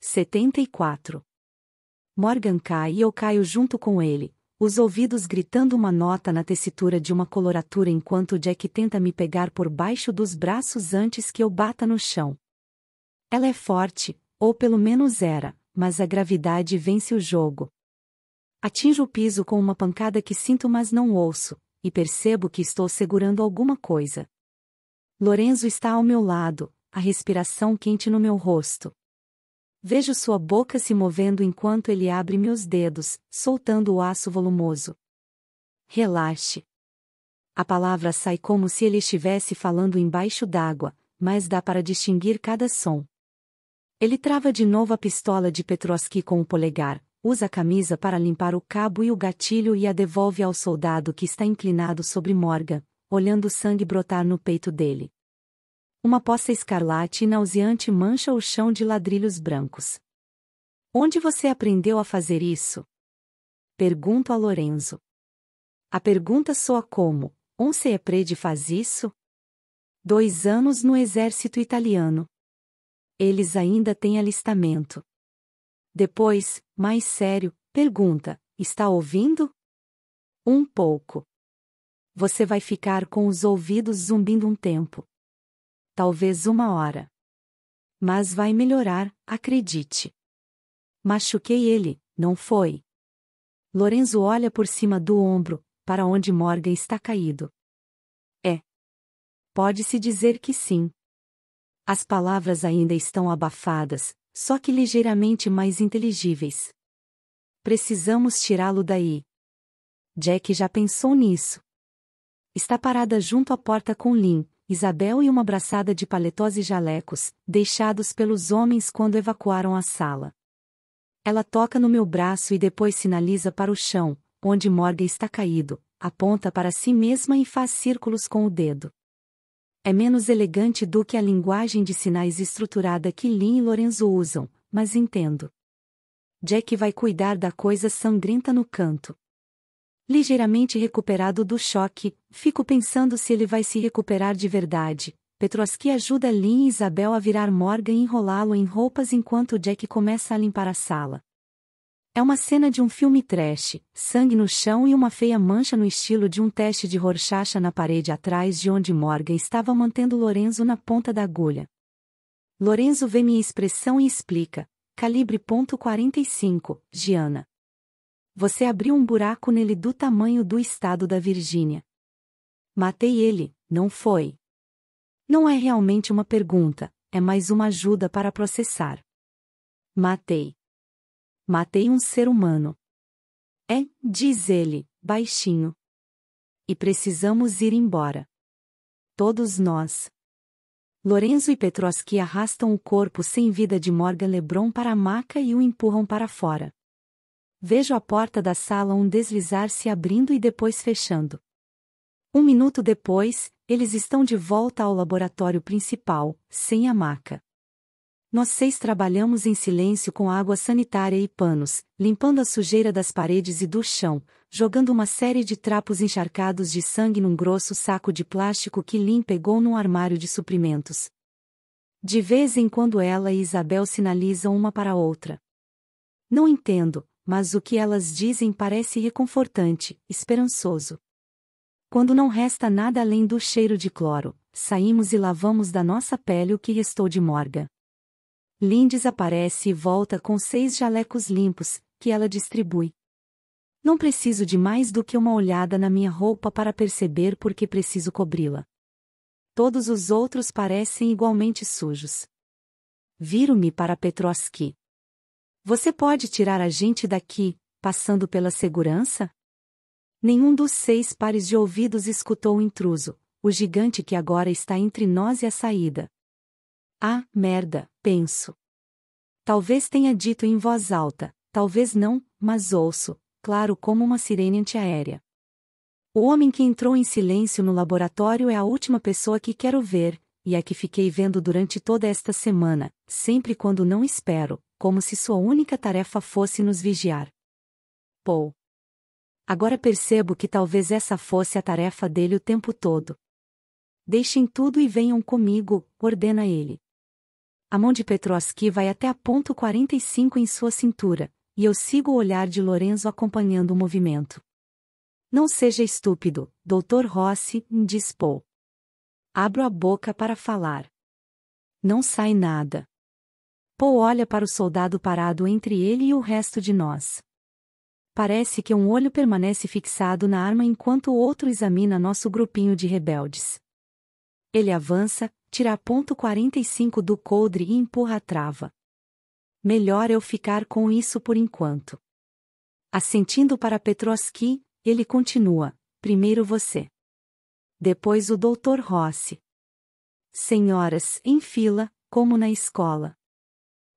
74. Morgan cai e eu caio junto com ele, os ouvidos gritando uma nota na tessitura de uma coloratura enquanto Jack tenta me pegar por baixo dos braços antes que eu bata no chão. Ela é forte, ou pelo menos era, mas a gravidade vence o jogo. Atinjo o piso com uma pancada que sinto mas não ouço, e percebo que estou segurando alguma coisa. Lorenzo está ao meu lado, a respiração quente no meu rosto. Vejo sua boca se movendo enquanto ele abre meus dedos, soltando o aço volumoso. Relaxe. A palavra sai como se ele estivesse falando embaixo d'água, mas dá para distinguir cada som. Ele trava de novo a pistola de Petrovski com o polegar, usa a camisa para limpar o cabo e o gatilho e a devolve ao soldado que está inclinado sobre Morgan, olhando o sangue brotar no peito dele. Uma poça escarlate e nauseante mancha o chão de ladrilhos brancos. Onde você aprendeu a fazer isso? Pergunto a Lorenzo. A pergunta soa como: sempre faz isso? 2 anos no exército italiano. Eles ainda têm alistamento. Depois, mais sério, pergunta: está ouvindo? Um pouco. Você vai ficar com os ouvidos zumbindo um tempo. Talvez 1 hora. Mas vai melhorar, acredite. Machuquei ele, não foi? Lorenzo olha por cima do ombro, para onde Morgan está caído. É. Pode-se dizer que sim. As palavras ainda estão abafadas, só que ligeiramente mais inteligíveis. Precisamos tirá-lo daí. Jack já pensou nisso. Está parada junto à porta com Lynn, Isabel e uma braçada de paletós e jalecos, deixados pelos homens quando evacuaram a sala. Ela toca no meu braço e depois sinaliza para o chão, onde Morgan está caído, aponta para si mesma e faz círculos com o dedo. É menos elegante do que a linguagem de sinais estruturada que Lynn e Lorenzo usam, mas entendo. Jack vai cuidar da coisa sangrenta no canto. Ligeiramente recuperado do choque, fico pensando se ele vai se recuperar de verdade. Petrovski ajuda Lynn e Isabel a virar Morgan e enrolá-lo em roupas enquanto Jack começa a limpar a sala. É uma cena de um filme trash, sangue no chão e uma feia mancha no estilo de um teste de Rorschach na parede atrás de onde Morgan estava mantendo Lorenzo na ponta da agulha. Lorenzo vê minha expressão e explica: calibre .45, Gianna. Você abriu um buraco nele do tamanho do estado da Virgínia. Matei ele, não foi? Não é realmente uma pergunta, é mais uma ajuda para processar. Matei. Matei um ser humano. É, diz ele, baixinho. E precisamos ir embora. Todos nós. Lorenzo e Petrovski arrastam o corpo sem vida de Morgan LeBron para a maca e o empurram para fora. Vejo a porta da sala deslizar se abrindo e depois fechando. 1 minuto depois, eles estão de volta ao laboratório principal, sem a maca. Nós 6 trabalhamos em silêncio com água sanitária e panos, limpando a sujeira das paredes e do chão, jogando uma série de trapos encharcados de sangue num grosso saco de plástico que Lynn pegou num armário de suprimentos. De vez em quando ela e Isabel sinalizam uma para a outra. Não entendo, mas o que elas dizem parece reconfortante, esperançoso. Quando não resta nada além do cheiro de cloro, saímos e lavamos da nossa pele o que restou de Morgan. Lynn desaparece e volta com 6 jalecos limpos, que ela distribui. Não preciso de mais do que uma olhada na minha roupa para perceber por que preciso cobri-la. Todos os outros parecem igualmente sujos. Viro-me para Petrovski. Você pode tirar a gente daqui, passando pela segurança? Nenhum dos 6 pares de ouvidos escutou o intruso, o gigante que agora está entre nós e a saída. Ah, merda, penso. Talvez tenha dito em voz alta, talvez não, mas ouço, claro como uma sirene antiaérea. O homem que entrou em silêncio no laboratório é a última pessoa que quero ver, e a que fiquei vendo durante toda esta semana, sempre quando não espero, como se sua única tarefa fosse nos vigiar. Paul. Agora percebo que talvez essa fosse a tarefa dele o tempo todo. Deixem tudo e venham comigo, ordena ele. A mão de Petrovski vai até a ponto 45 em sua cintura, e eu sigo o olhar de Lorenzo acompanhando o movimento. Não seja estúpido, Dr. Rossi, diz Paul. Abro a boca para falar. Não sai nada. Paul olha para o soldado parado entre ele e o resto de nós. Parece que um olho permanece fixado na arma enquanto o outro examina nosso grupinho de rebeldes. Ele avança, tira a ponto 45 do coldre e empurra a trava. Melhor eu ficar com isso por enquanto. Assentindo para Petrovski, ele continua, primeiro você. Depois o Dr. Rossi. Senhoras, em fila, como na escola.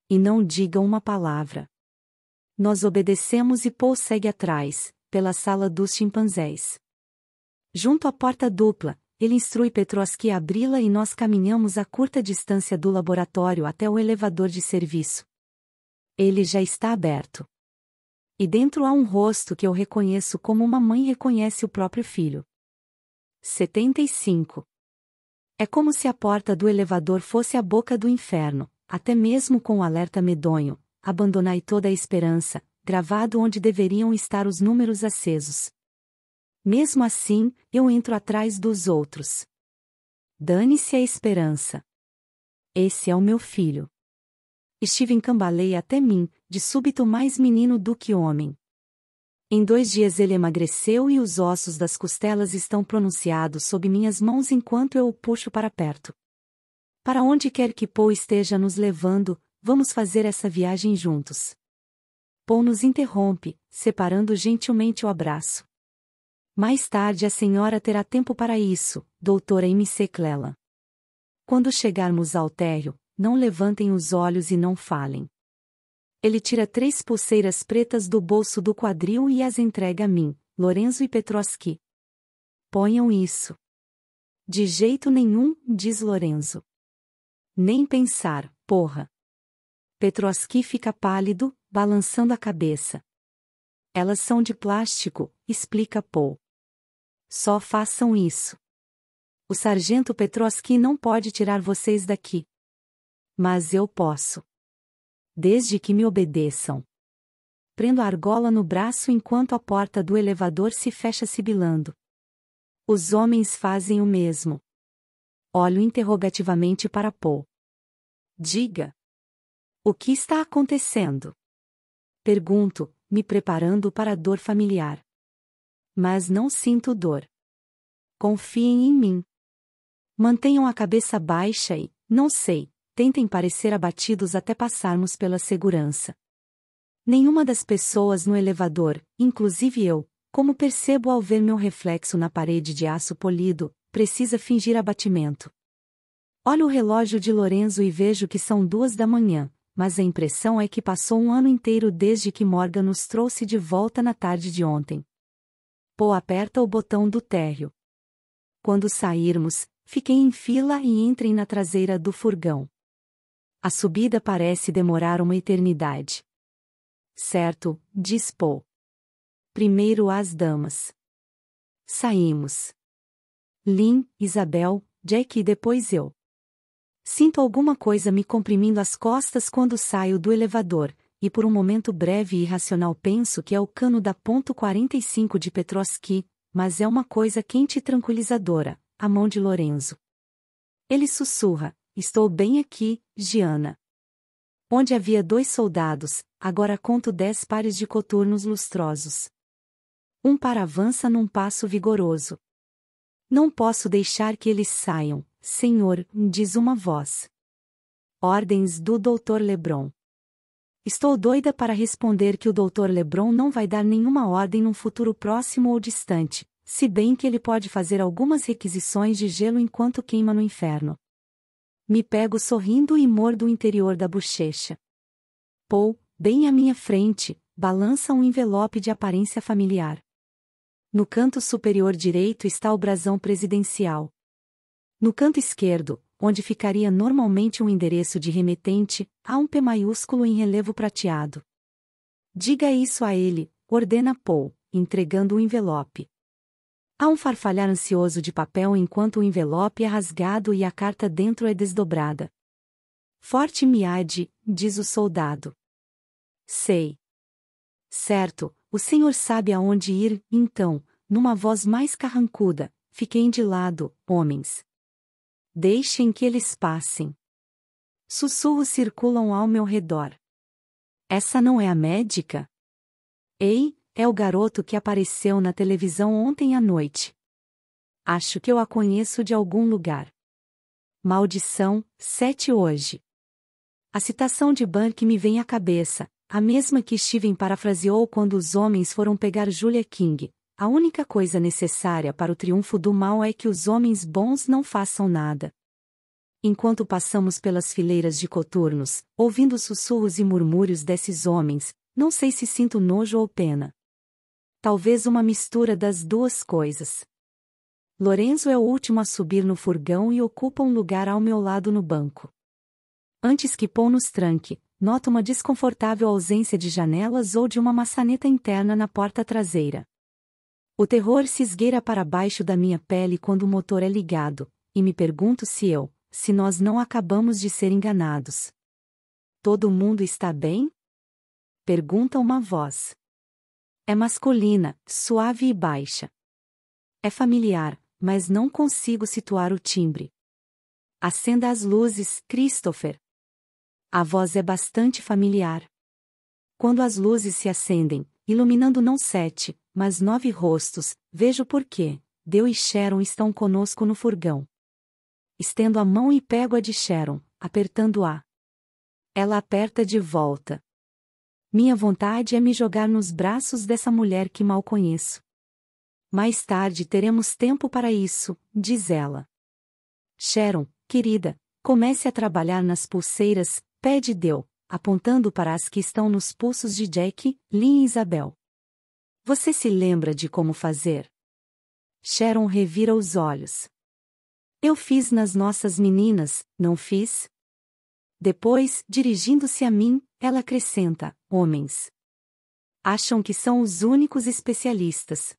E não digam uma palavra. Nós obedecemos e Paul segue atrás, pela sala dos chimpanzés. Junto à porta dupla, ele instrui Petrovski a abri-la e nós caminhamos a curta distância do laboratório até o elevador de serviço. Ele já está aberto. E dentro há um rosto que eu reconheço como uma mãe reconhece o próprio filho. 75. É como se a porta do elevador fosse a boca do inferno, até mesmo com o alerta medonho. Abandonai toda a esperança, gravado onde deveriam estar os números acesos. Mesmo assim, eu entro atrás dos outros. Dane-se a esperança. Esse é o meu filho. Steven cambaleia até mim, de súbito mais menino do que homem. Em 2 dias ele emagreceu e os ossos das costelas estão pronunciados sob minhas mãos enquanto eu o puxo para perto. Para onde quer que Paul esteja nos levando, vamos fazer essa viagem juntos. Paul nos interrompe, separando gentilmente o abraço. Mais tarde a senhora terá tempo para isso, doutora M.C. Cleland. Quando chegarmos ao térreo, não levantem os olhos e não falem. Ele tira 3 pulseiras pretas do bolso do quadril e as entrega a mim, Lorenzo e Petrovski. Ponham isso. De jeito nenhum, diz Lorenzo. Nem pensar, porra. Petrovski fica pálido, balançando a cabeça. Elas são de plástico, explica Paul. Só façam isso. O sargento Petrovski não pode tirar vocês daqui. Mas eu posso. Desde que me obedeçam. Prendo a argola no braço enquanto a porta do elevador se fecha sibilando. Os homens fazem o mesmo. Olho interrogativamente para Paul. Diga. O que está acontecendo? Pergunto, me preparando para a dor familiar. Mas não sinto dor. Confiem em mim. Mantenham a cabeça baixa e, não sei, tentem parecer abatidos até passarmos pela segurança. Nenhuma das pessoas no elevador, inclusive eu, como percebo ao ver meu reflexo na parede de aço polido, precisa fingir abatimento. Olho o relógio de Lorenzo e vejo que são 2 da manhã. Mas a impressão é que passou um ano inteiro desde que Morgan nos trouxe de volta na tarde de ontem. Paul aperta o botão do térreo. Quando sairmos, fiquem em fila e entrem na traseira do furgão. A subida parece demorar uma eternidade. Certo, diz Paul. Primeiro as damas. Saímos. Lynn, Isabel, Jack e depois eu. Sinto alguma coisa me comprimindo as costas quando saio do elevador, e por um momento breve e irracional penso que é o cano da ponto 45 de Petrovski, mas é uma coisa quente e tranquilizadora, a mão de Lorenzo. Ele sussurra, estou bem aqui, Gianna. Onde havia 2 soldados, agora conto 10 pares de coturnos lustrosos. Um par avança num passo vigoroso. Não posso deixar que eles saiam. Senhor, diz uma voz. Ordens do Dr. LeBron. Estou doida para responder que o Dr. LeBron não vai dar nenhuma ordem num futuro próximo ou distante, se bem que ele pode fazer algumas requisições de gelo enquanto queima no inferno. Me pego sorrindo e mordo o interior da bochecha. Paul, bem à minha frente, balança um envelope de aparência familiar. No canto superior direito está o brasão presidencial. No canto esquerdo, onde ficaria normalmente um endereço de remetente, há um P maiúsculo em relevo prateado. Diga isso a ele, ordena Paul, entregando o envelope. Há um farfalhar ansioso de papel enquanto o envelope é rasgado e a carta dentro é desdobrada. Forte Miade, diz o soldado. Sei. Certo, o senhor sabe aonde ir, então, numa voz mais carrancuda, fiquem de lado, homens. Deixem que eles passem. Sussurros circulam ao meu redor. Essa não é a médica? Ei, é o garoto que apareceu na televisão ontem à noite. Acho que eu a conheço de algum lugar. Maldição, 7 hoje. A citação de Burke me vem à cabeça, a mesma que Steven parafraseou quando os homens foram pegar Julia King. A única coisa necessária para o triunfo do mal é que os homens bons não façam nada. Enquanto passamos pelas fileiras de coturnos, ouvindo os sussurros e murmúrios desses homens, não sei se sinto nojo ou pena. Talvez uma mistura das duas coisas. Lorenzo é o último a subir no furgão e ocupa um lugar ao meu lado no banco. Antes que Paul nos tranque, noto uma desconfortável ausência de janelas ou de uma maçaneta interna na porta traseira. O terror se esgueira para baixo da minha pele quando o motor é ligado, e me pergunto se nós não acabamos de ser enganados. Todo mundo está bem? Pergunta uma voz. É masculina, suave e baixa. É familiar, mas não consigo situar o timbre. Acenda as luzes, Christopher. A voz é bastante familiar. Quando as luzes se acendem, iluminando não 7, mas 9 rostos, vejo por quê. Dale e Sharon estão conosco no furgão. Estendo a mão e pego a de Sharon, apertando-a. Ela aperta de volta. Minha vontade é me jogar nos braços dessa mulher que mal conheço. Mais tarde teremos tempo para isso, diz ela. Sharon, querida, comece a trabalhar nas pulseiras, pede Dale, apontando para as que estão nos pulsos de Jack, Lynn e Isabel. Você se lembra de como fazer? Sharon revira os olhos. Eu fiz nas nossas meninas, não fiz? Depois, dirigindo-se a mim, ela acrescenta, homens. Acham que são os únicos especialistas.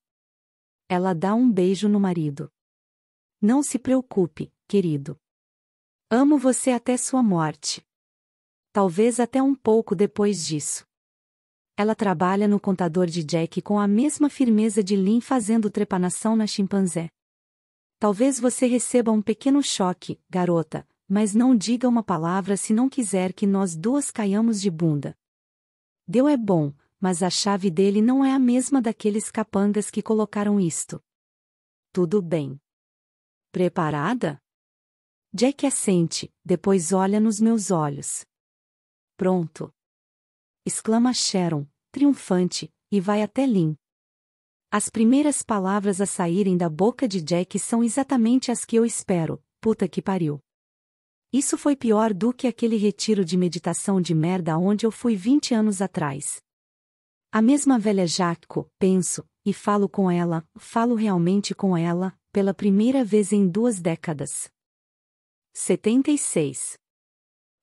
Ela dá um beijo no marido. Não se preocupe, querido. Amo você até sua morte. Talvez até um pouco depois disso. Ela trabalha no contador de Jack com a mesma firmeza de Lynn fazendo trepanação na chimpanzé. Talvez você receba um pequeno choque, garota, mas não diga uma palavra se não quiser que nós duas caiamos de bunda. Dale é bom, mas a chave dele não é a mesma daqueles capangas que colocaram isto. Tudo bem. Preparada? Jack assente, depois olha nos meus olhos. Pronto! Exclama Sharon, triunfante, e vai até Lynn. As primeiras palavras a saírem da boca de Jack são exatamente as que eu espero, puta que pariu. Isso foi pior do que aquele retiro de meditação de merda onde eu fui 20 anos atrás. A mesma velha Jaco, penso, e falo com ela, falo realmente com ela, pela primeira vez em 2 décadas. 76.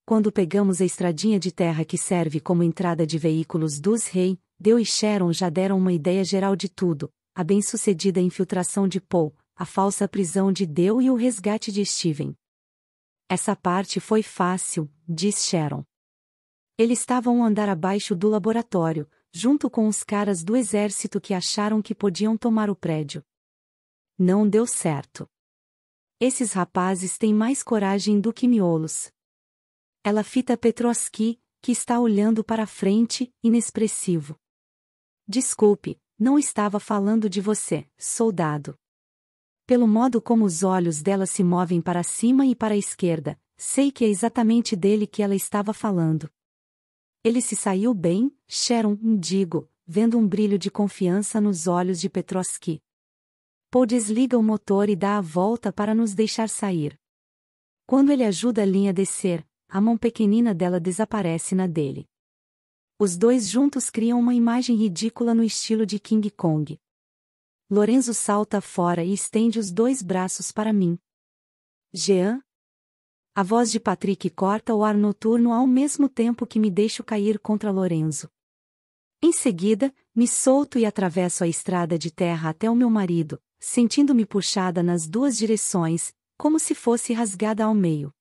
Quando pegamos a estradinha de terra que serve como entrada de veículos dos Rei, Dale e Sharon já deram uma ideia geral de tudo, a bem-sucedida infiltração de Paul, a falsa prisão de Dale e o resgate de Steven. Essa parte foi fácil, diz Sharon. Eles estavam um andar abaixo do laboratório, junto com os caras do exército que acharam que podiam tomar o prédio. Não deu certo. Esses rapazes têm mais coragem do que miolos. Ela fita Petrovski, que está olhando para a frente, inexpressivo. Desculpe, não estava falando de você, soldado. Pelo modo como os olhos dela se movem para cima e para a esquerda, sei que é exatamente dele que ela estava falando. Ele se saiu bem, Sharon, digo, vendo um brilho de confiança nos olhos de Petrovski. Paul desliga o motor e dá a volta para nos deixar sair. Quando ele ajuda a Lynn a descer, a mão pequenina dela desaparece na dele. Os dois juntos criam uma imagem ridícula no estilo de King Kong. Lorenzo salta fora e estende os 2 braços para mim. Jean? A voz de Patrick corta o ar noturno ao mesmo tempo que me deixo cair contra Lorenzo. Em seguida, me solto e atravesso a estrada de terra até o meu marido, sentindo-me puxada nas 2 direções, como se fosse rasgada ao meio.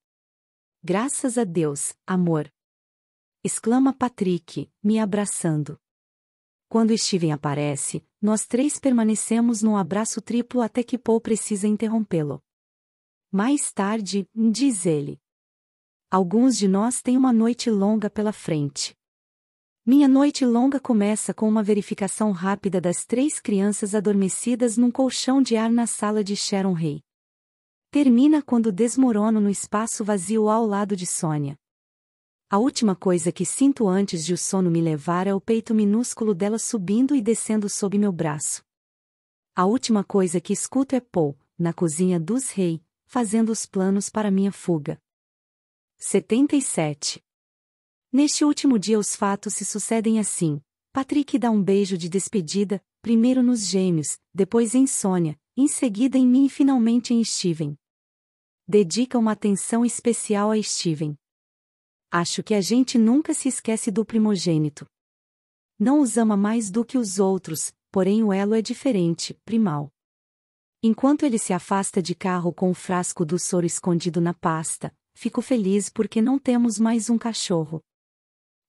Graças a Deus, amor! Exclama Patrick, me abraçando. Quando Steven aparece, nós três permanecemos num abraço triplo até que Paul precisa interrompê-lo. Mais tarde, diz ele. Alguns de nós têm uma noite longa pela frente. Minha noite longa começa com uma verificação rápida das 3 crianças adormecidas num colchão de ar na sala de Sharon Hay. Termina quando desmorono no espaço vazio ao lado de Sonia. A última coisa que sinto antes de o sono me levar é o peito minúsculo dela subindo e descendo sob meu braço. A última coisa que escuto é Paul, na cozinha dos Hay, fazendo os planos para minha fuga. 77. Neste último dia os fatos se sucedem assim. Patrick dá um beijo de despedida, primeiro nos gêmeos, depois em Sonia, em seguida em mim e finalmente em Steven. Dedica uma atenção especial a Steven. Acho que a gente nunca se esquece do primogênito. Não os ama mais do que os outros, porém o elo é diferente, primal. Enquanto ele se afasta de carro com o frasco do soro escondido na pasta, fico feliz porque não temos mais um cachorro.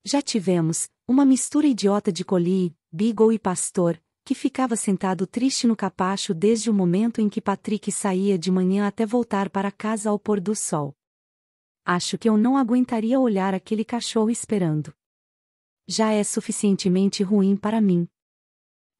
Já tivemos uma mistura idiota de collie, beagle e pastor, que ficava sentado triste no capacho desde o momento em que Patrick saía de manhã até voltar para casa ao pôr do sol. Acho que eu não aguentaria olhar aquele cachorro esperando. Já é suficientemente ruim para mim.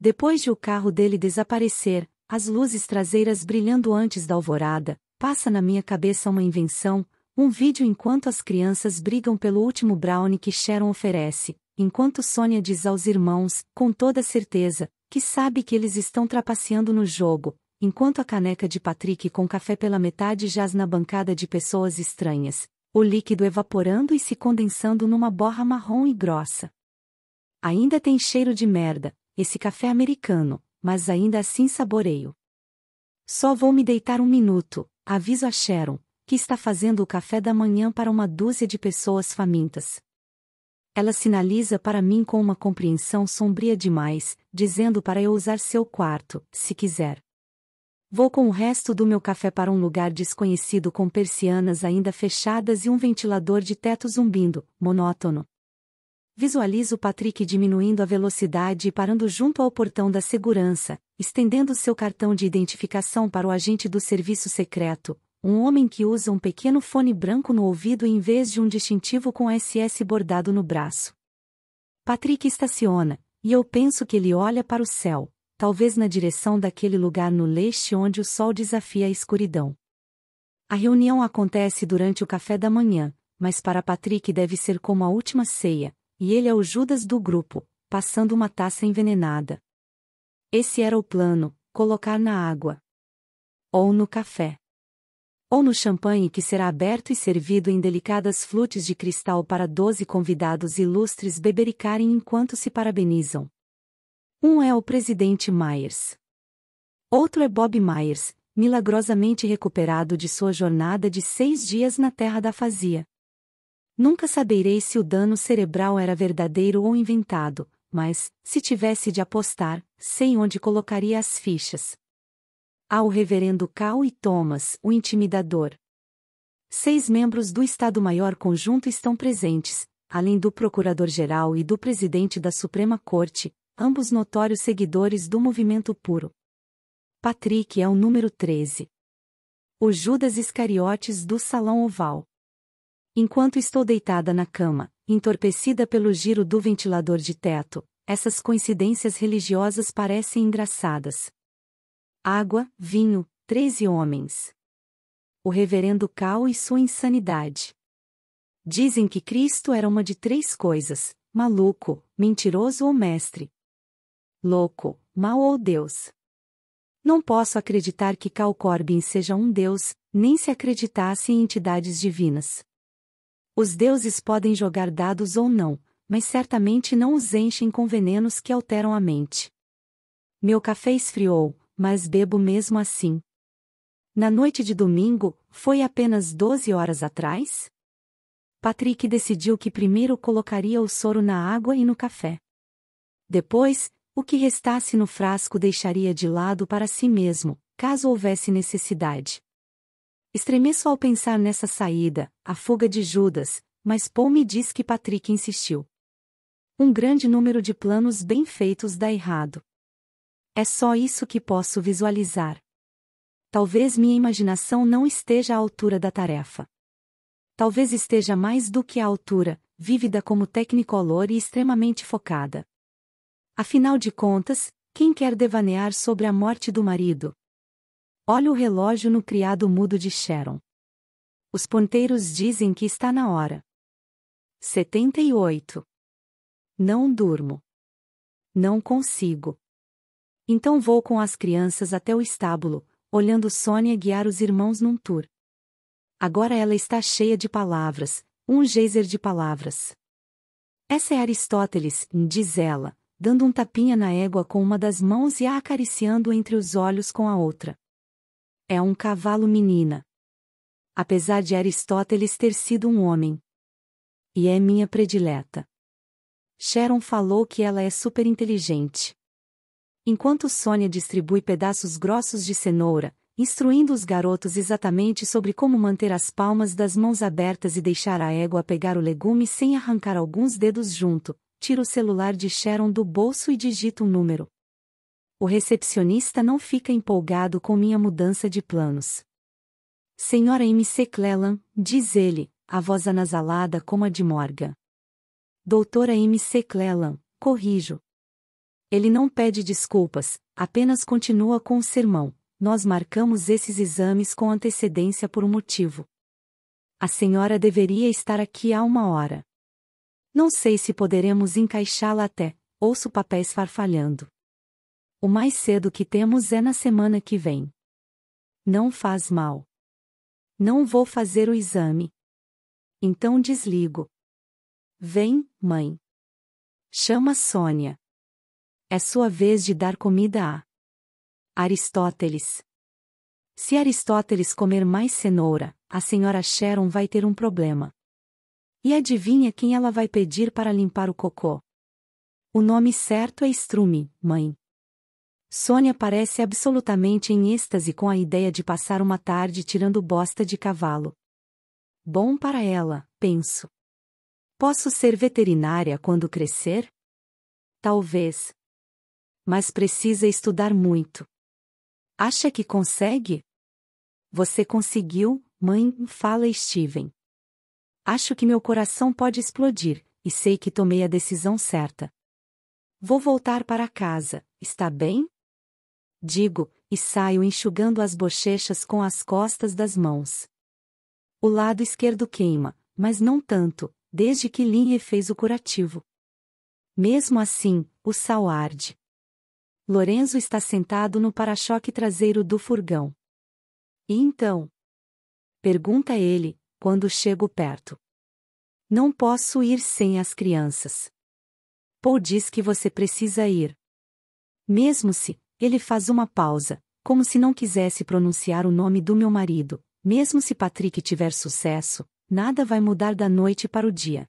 Depois de o carro dele desaparecer, as luzes traseiras brilhando antes da alvorada, passa na minha cabeça uma invenção, um vídeo enquanto as crianças brigam pelo último brownie que Sharon oferece, enquanto Sonia diz aos irmãos, com toda certeza, que sabe que eles estão trapaceando no jogo, enquanto a caneca de Patrick com café pela metade jaz na bancada de pessoas estranhas, o líquido evaporando e se condensando numa borra marrom e grossa. Ainda tem cheiro de merda, esse café americano, mas ainda assim saboreio. Só vou me deitar um minuto, aviso a Sharon, que está fazendo o café da manhã para uma dúzia de pessoas famintas. Ela sinaliza para mim com uma compreensão sombria demais, dizendo para eu usar seu quarto, se quiser. Vou com o resto do meu café para um lugar desconhecido com persianas ainda fechadas e um ventilador de teto zumbindo, monótono. Visualizo Patrick diminuindo a velocidade e parando junto ao portão da segurança, estendendo seu cartão de identificação para o agente do serviço secreto, um homem que usa um pequeno fone branco no ouvido em vez de um distintivo com SS bordado no braço. Patrick estaciona, e eu penso que ele olha para o céu, talvez na direção daquele lugar no leste onde o sol desafia a escuridão. A reunião acontece durante o café da manhã, mas para Patrick deve ser como a última ceia, e ele é o Judas do grupo, passando uma taça envenenada. Esse era o plano, colocar na água. Ou no café. Ou no champanhe que será aberto e servido em delicadas flutes de cristal para 12 convidados ilustres bebericarem enquanto se parabenizam. Um é o presidente Myers. Outro é Bob Myers, milagrosamente recuperado de sua jornada de 6 dias na terra da fazia. Nunca saberei se o dano cerebral era verdadeiro ou inventado, mas, se tivesse de apostar, sei onde colocaria as fichas. Há o reverendo Cal e Thomas, o intimidador. 6 membros do Estado-Maior Conjunto estão presentes, além do Procurador-Geral e do Presidente da Suprema Corte, ambos notórios seguidores do movimento puro. Patrick é o número 13. O Judas Iscariotes do Salão Oval. Enquanto estou deitada na cama, entorpecida pelo giro do ventilador de teto, essas coincidências religiosas parecem engraçadas. Água, vinho, 13 homens. O reverendo Cal e sua insanidade. Dizem que Cristo era uma de 3 coisas: maluco, mentiroso ou mestre. Louco, mau ou Deus. Não posso acreditar que Cal Corbin seja um Deus, nem se acreditasse em entidades divinas. Os deuses podem jogar dados ou não, mas certamente não os enchem com venenos que alteram a mente. Meu café esfriou, mas bebo mesmo assim. Na noite de domingo, foi apenas 12 horas atrás? Patrick decidiu que primeiro colocaria o soro na água e no café. Depois, o que restasse no frasco deixaria de lado para si mesmo, caso houvesse necessidade. Estremeço ao pensar nessa saída, a fuga de Judas, mas Paul me diz que Patrick insistiu. Um grande número de planos bem feitos dá errado. É só isso que posso visualizar. Talvez minha imaginação não esteja à altura da tarefa. Talvez esteja mais do que à altura, vívida como Technicolor e extremamente focada. Afinal de contas, quem quer devanear sobre a morte do marido? Olha o relógio no criado mudo de Sharon. Os ponteiros dizem que está na hora. 78. Não durmo. Não consigo. Então vou com as crianças até o estábulo, olhando Sônia guiar os irmãos num tour. Agora ela está cheia de palavras, um geyser de palavras. Essa é Aristóteles, diz ela, dando um tapinha na égua com uma das mãos e a acariciando entre os olhos com a outra. É um cavalo menina. Apesar de Aristóteles ter sido um homem. E é minha predileta. Sharon falou que ela é super inteligente. Enquanto Sônia distribui pedaços grossos de cenoura, instruindo os garotos exatamente sobre como manter as palmas das mãos abertas e deixar a égua pegar o legume sem arrancar alguns dedos junto, tira o celular de Sharon do bolso e digita um número. O recepcionista não fica empolgado com minha mudança de planos. Senhora M.C. Cleland, diz ele, a voz anasalada como a de Morgan. Doutora M.C. Cleland, corrijo. Ele não pede desculpas, apenas continua com o sermão. Nós marcamos esses exames com antecedência por um motivo. A senhora deveria estar aqui há 1 hora. Não sei se poderemos encaixá-la até, ouço papéis farfalhando. O mais cedo que temos é na semana que vem. Não faz mal. Não vou fazer o exame. Então desligo. Vem, mãe. Chama Sônia. É sua vez de dar comida a Aristóteles. Se Aristóteles comer mais cenoura, a senhora Sharon vai ter um problema. E adivinha quem ela vai pedir para limpar o cocô? O nome certo é Strume, mãe. Sônia parece absolutamente em êxtase com a ideia de passar uma tarde tirando bosta de cavalo. Bom para ela, penso. Posso ser veterinária quando crescer? Talvez. Mas precisa estudar muito. Acha que consegue? Você conseguiu, mãe, fala Steven. Acho que meu coração pode explodir, e sei que tomei a decisão certa. Vou voltar para casa, está bem? Digo, e saio enxugando as bochechas com as costas das mãos. O lado esquerdo queima, mas não tanto, desde que Lynn refez o curativo. Mesmo assim, o sal arde. Lorenzo está sentado no para-choque traseiro do furgão. E então? Pergunta ele, quando chego perto. Não posso ir sem as crianças. Paul diz que você precisa ir. Mesmo se, ele faz uma pausa, como se não quisesse pronunciar o nome do meu marido, mesmo se Patrick tiver sucesso, nada vai mudar da noite para o dia.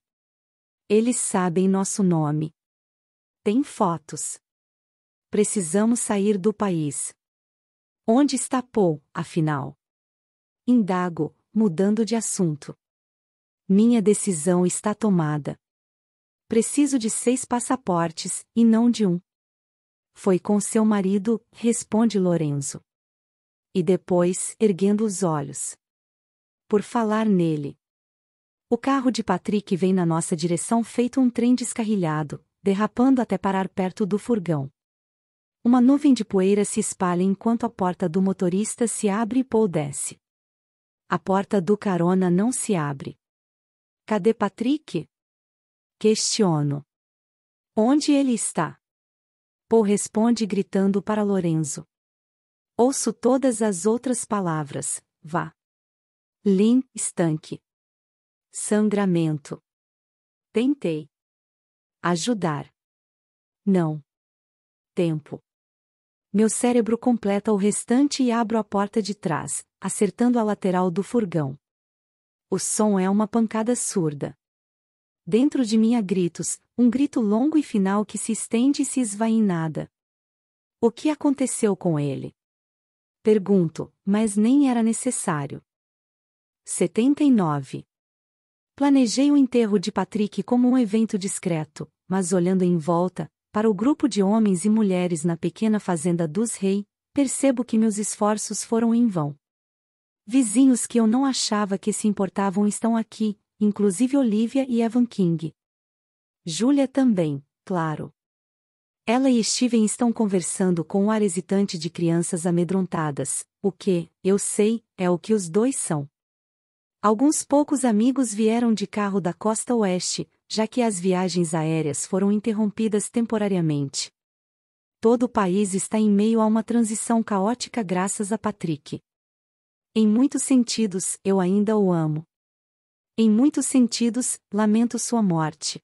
Eles sabem nosso nome. Tem fotos. Precisamos sair do país. Onde está Paul, afinal? Indago, mudando de assunto. Minha decisão está tomada. Preciso de 6 passaportes, e não de um. Foi com seu marido, responde Lorenzo. E depois, erguendo os olhos. Por falar nele. O carro de Patrick vem na nossa direção feito um trem descarrilhado, derrapando até parar perto do furgão. Uma nuvem de poeira se espalha enquanto a porta do motorista se abre e Paul desce. A porta do carona não se abre. Cadê Patrick? Questiono. Onde ele está? Paul responde gritando para Lorenzo. Ouço todas as outras palavras, vá. Lynn, estanque. Sangramento. Tentei. Ajudar. Não. Tempo. Meu cérebro completa o restante e abro a porta de trás, acertando a lateral do furgão. O som é uma pancada surda. Dentro de mim há gritos, um grito longo e final que se estende e se esvai em nada. O que aconteceu com ele? Pergunto, mas nem era necessário. 79. Planejei o enterro de Patrick como um evento discreto, mas olhando em volta, para o grupo de homens e mulheres na pequena fazenda dos Rei, percebo que meus esforços foram em vão. Vizinhos que eu não achava que se importavam estão aqui, inclusive Olivia e Evan King. Julia também, claro. Ela e Steven estão conversando com um ar hesitante de crianças amedrontadas, o que, eu sei, é o que os dois são. Alguns poucos amigos vieram de carro da costa oeste, já que as viagens aéreas foram interrompidas temporariamente. Todo o país está em meio a uma transição caótica graças a Patrick. Em muitos sentidos, eu ainda o amo. Em muitos sentidos, lamento sua morte.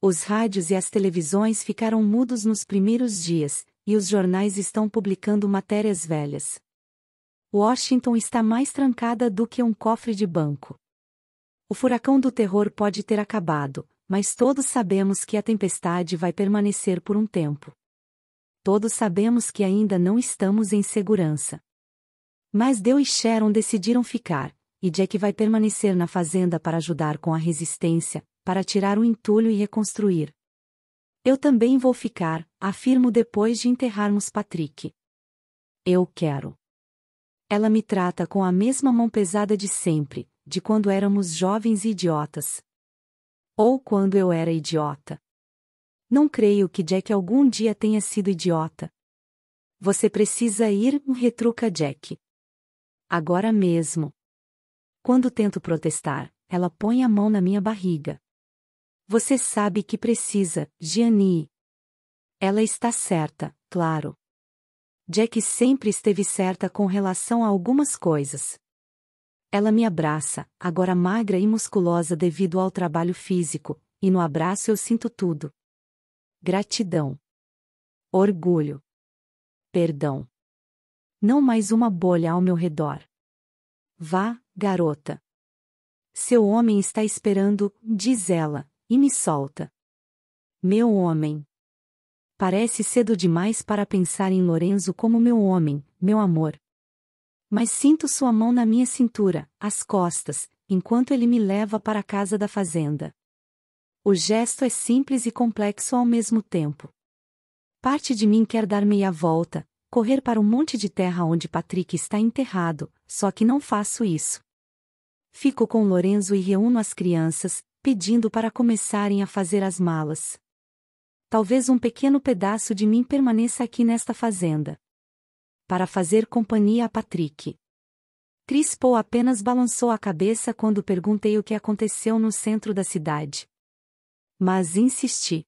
Os rádios e as televisões ficaram mudos nos primeiros dias, e os jornais estão publicando matérias velhas. Washington está mais trancada do que um cofre de banco. O furacão do terror pode ter acabado, mas todos sabemos que a tempestade vai permanecer por um tempo. Todos sabemos que ainda não estamos em segurança. Mas Dale e Sharon decidiram ficar, e Jack vai permanecer na fazenda para ajudar com a resistência, para tirar o entulho e reconstruir. Eu também vou ficar, afirmo depois de enterrarmos Patrick. Eu quero. Ela me trata com a mesma mão pesada de sempre, de quando éramos jovens e idiotas. Ou quando eu era idiota. Não creio que Jack algum dia tenha sido idiota. Você precisa ir, retruca Jack. Agora mesmo. Quando tento protestar, ela põe a mão na minha barriga. Você sabe que precisa, Gianni. Ela está certa, claro. Jack sempre esteve certa com relação a algumas coisas. Ela me abraça, agora magra e musculosa devido ao trabalho físico, e no abraço eu sinto tudo. Gratidão. Orgulho. Perdão. Não mais uma bolha ao meu redor. Vá, garota. Seu homem está esperando, diz ela, e me solta. Meu homem. Parece cedo demais para pensar em Lorenzo como meu homem, meu amor. Mas sinto sua mão na minha cintura, às costas, enquanto ele me leva para a casa da fazenda. O gesto é simples e complexo ao mesmo tempo. Parte de mim quer dar meia volta, correr para o monte de terra onde Patrick está enterrado, só que não faço isso. Fico com Lorenzo e reúno as crianças, pedindo para começarem a fazer as malas. Talvez um pequeno pedaço de mim permaneça aqui nesta fazenda. Para fazer companhia a Patrick. Chris Paul apenas balançou a cabeça quando perguntei o que aconteceu no centro da cidade. Mas insisti.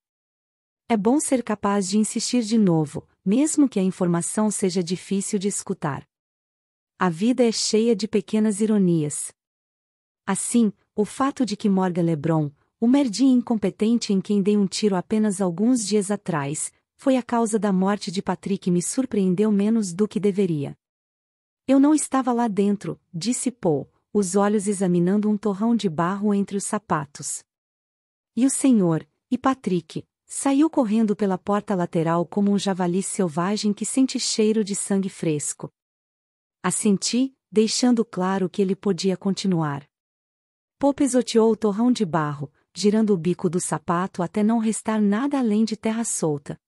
É bom ser capaz de insistir de novo, mesmo que a informação seja difícil de escutar. A vida é cheia de pequenas ironias. Assim, o fato de que Morgan LeBron, o merdinho incompetente em quem dei um tiro apenas alguns dias atrás, foi a causa da morte de Patrick me surpreendeu menos do que deveria. Eu não estava lá dentro, disse Paul, os olhos examinando um torrão de barro entre os sapatos. E o senhor, e Patrick, saiu correndo pela porta lateral como um javali selvagem que sente cheiro de sangue fresco. Assenti, deixando claro que ele podia continuar. Paul pisoteou o torrão de barro, girando o bico do sapato até não restar nada além de terra solta.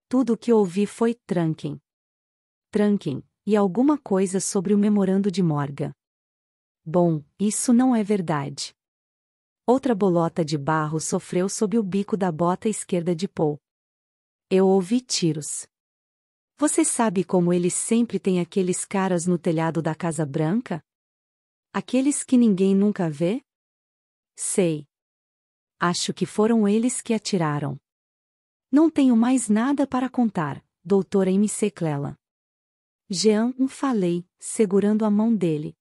Tudo o que ouvi foi tranquem. Tranquem, e alguma coisa sobre o memorando de Morgan. Bom, isso não é verdade. Outra bolota de barro sofreu sob o bico da bota esquerda de Paul. Eu ouvi tiros. Você sabe como eles sempre têm aqueles caras no telhado da Casa Branca? Aqueles que ninguém nunca vê? Sei. Acho que foram eles que atiraram. Não tenho mais nada para contar, doutora M.C. Cleland. Jean, falei, segurando a mão dele.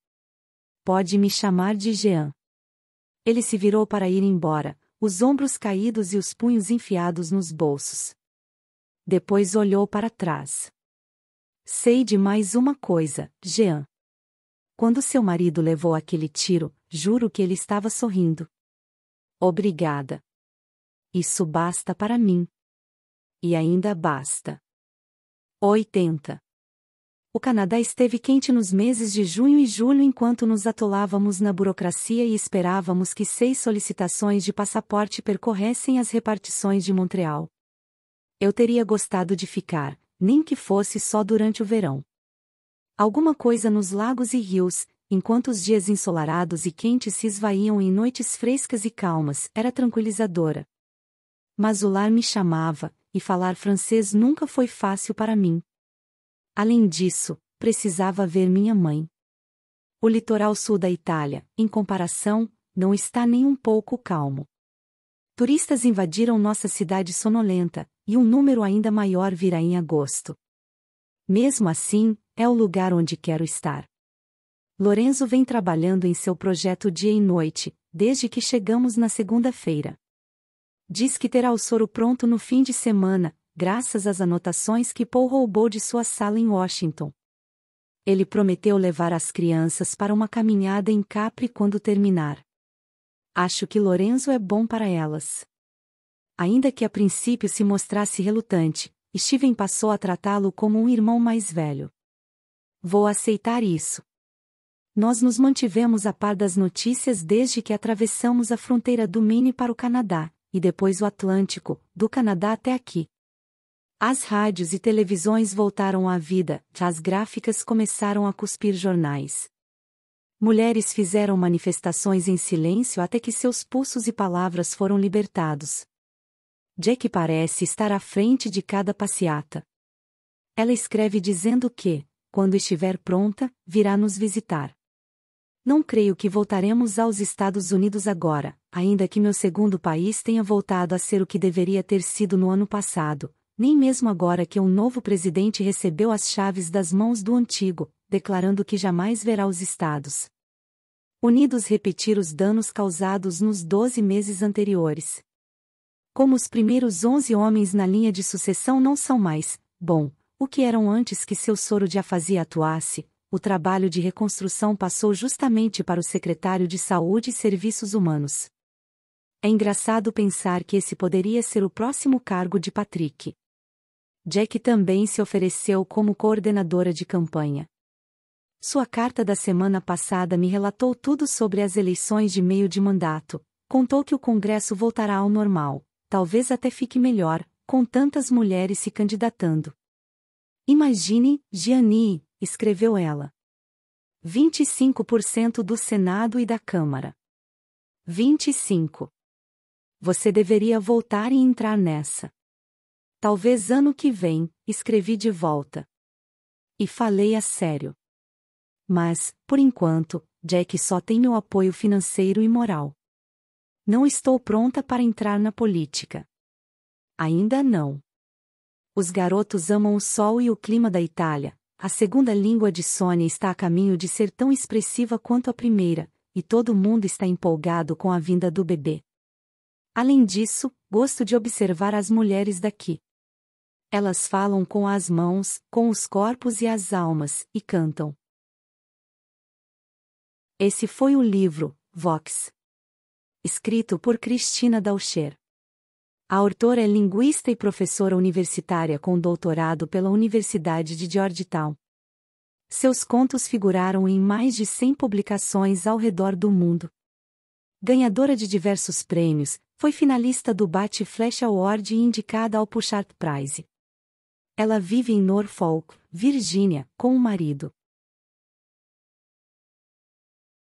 Pode me chamar de Jean. Ele se virou para ir embora, os ombros caídos e os punhos enfiados nos bolsos. Depois olhou para trás. Sei de mais uma coisa, Jean. Quando seu marido levou aquele tiro, juro que ele estava sorrindo. Obrigada. Isso basta para mim. E ainda basta. 80. O Canadá esteve quente nos meses de junho e julho enquanto nos atolávamos na burocracia e esperávamos que 6 solicitações de passaporte percorressem as repartições de Montreal. Eu teria gostado de ficar, nem que fosse só durante o verão. Alguma coisa nos lagos e rios, enquanto os dias ensolarados e quentes se esvaíam em noites frescas e calmas, era tranquilizadora. Mas o lar me chamava, e falar francês nunca foi fácil para mim. Além disso, precisava ver minha mãe. O litoral sul da Itália, em comparação, não está nem um pouco calmo. Turistas invadiram nossa cidade sonolenta, e um número ainda maior virá em agosto. Mesmo assim, é o lugar onde quero estar. Lorenzo vem trabalhando em seu projeto dia e noite, desde que chegamos na segunda-feira. Diz que terá o soro pronto no fim de semana, graças às anotações que Paul roubou de sua sala em Washington. Ele prometeu levar as crianças para uma caminhada em Capri quando terminar. Acho que Lorenzo é bom para elas. Ainda que a princípio se mostrasse relutante, Steven passou a tratá-lo como um irmão mais velho. Vou aceitar isso. Nós nos mantivemos a par das notícias desde que atravessamos a fronteira do Maine para o Canadá, e depois o Atlântico, do Canadá até aqui. As rádios e televisões voltaram à vida, as gráficas começaram a cuspir jornais. Mulheres fizeram manifestações em silêncio até que seus pulsos e palavras foram libertados. Jack parece estar à frente de cada passeata. Ela escreve dizendo que, quando estiver pronta, virá nos visitar. Não creio que voltaremos aos Estados Unidos agora, ainda que meu segundo país tenha voltado a ser o que deveria ter sido no ano passado, nem mesmo agora que um novo presidente recebeu as chaves das mãos do antigo, declarando que jamais verá os Estados Unidos repetir os danos causados nos 12 meses anteriores. Como os primeiros 11 homens na linha de sucessão não são mais, o que eram antes que seu soro de afasia atuasse, o trabalho de reconstrução passou justamente para o secretário de Saúde e Serviços Humanos. É engraçado pensar que esse poderia ser o próximo cargo de Patrick. Jack também se ofereceu como coordenadora de campanha. Sua carta da semana passada me relatou tudo sobre as eleições de meio de mandato, contou que o Congresso voltará ao normal, talvez até fique melhor, com tantas mulheres se candidatando. Imagine, Gianni, escreveu ela. 25% do Senado e da Câmara. 25%. Você deveria voltar e entrar nessa. Talvez ano que vem, escrevi de volta. E falei a sério. Mas, por enquanto, Jack só tem meu apoio financeiro e moral. Não estou pronta para entrar na política. Ainda não. Os garotos amam o sol e o clima da Itália. A segunda língua de Sônia está a caminho de ser tão expressiva quanto a primeira, e todo mundo está empolgado com a vinda do bebê. Além disso, gosto de observar as mulheres daqui. Elas falam com as mãos, com os corpos e as almas, e cantam. Esse foi o livro, Vox. Escrito por Cristina Dauscher. A autora é linguista e professora universitária com doutorado pela Universidade de Georgetown. Seus contos figuraram em mais de 100 publicações ao redor do mundo. Ganhadora de diversos prêmios, foi finalista do Bat Flash Award e indicada ao Pushart Prize. Ela vive em Norfolk, Virgínia, com o marido.